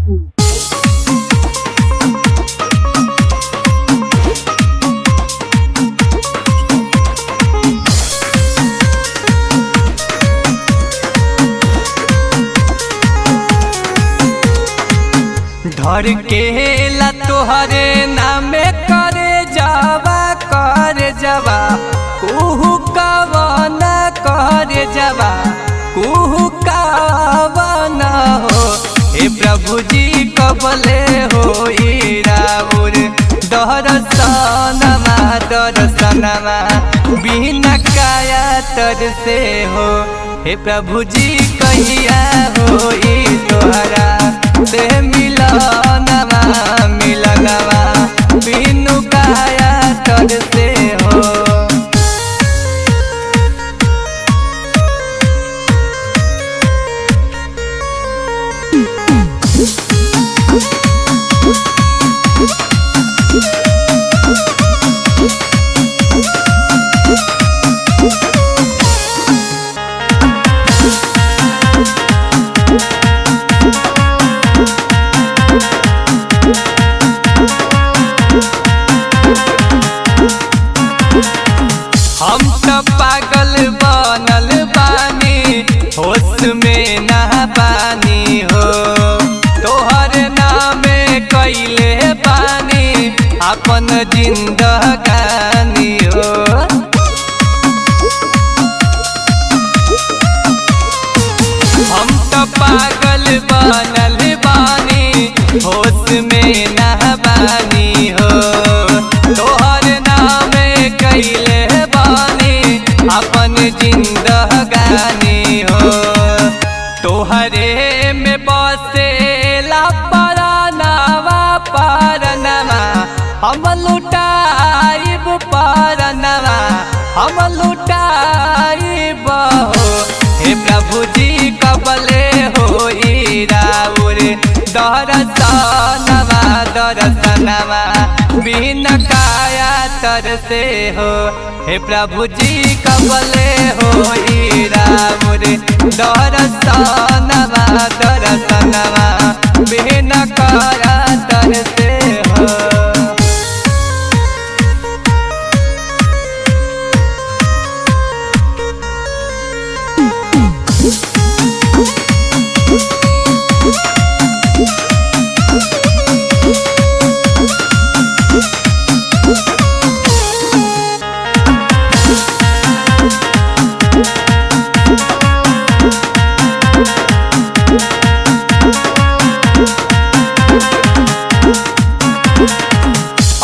धर के ला तोहरे नामे करे जावा कुहू कवना करे जावा कुहू कवना हो। हे प्रभु जी कबले हो राउर दर्शनमा बिना काया तर से हो। हे प्रभु जी कहिया हो तोहरा से मिलनवा बिनु काया तर से हो। हम तो पागल बनल बानी होश में ना बानी हो। तोहर नामे कैले बानी अपन जिंदगानी हो। हम तो पागल बनल बानी होश में ना बानी हो। तोहर नामे कैले अपन जिंदगानी हो। तोहरे में बसेला परनवा हम लुटाइब परनवा हम लुटाइब हो। हे प्रभु जी कबले हो राउर दर्शनमा बिना काया तर से हो। हे प्रभु जी कबले हो राउर दर्शनमा बिना काया तर से हो।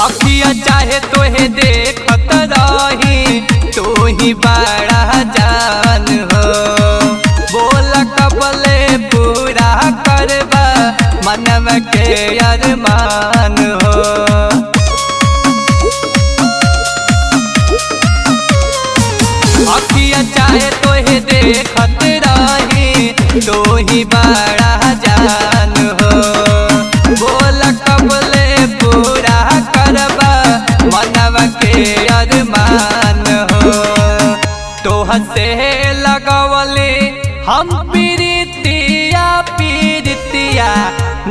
अखिया चाहे तोहे देखत रही तू ही बड़ा जान हो। बोल कबले पूरा करबा मनव के अरमान हो। अखिया चाहे तोहे देखत रही तू ही बड़ा जान हो। बोल कबले पूरा करबा मनव के अरमान हो। तोह से लगवले हम पीरितिया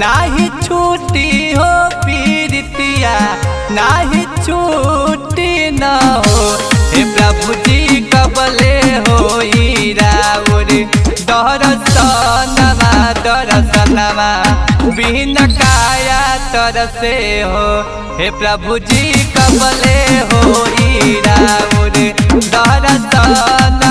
नाही छूटी हो। पीरितिया नाही छूटी न हो। हे प्रभु जी कबले हो राउर दर्शनमा बिना काया तर से हो। हे प्रभु जी कबले हो राउर दर्शनमा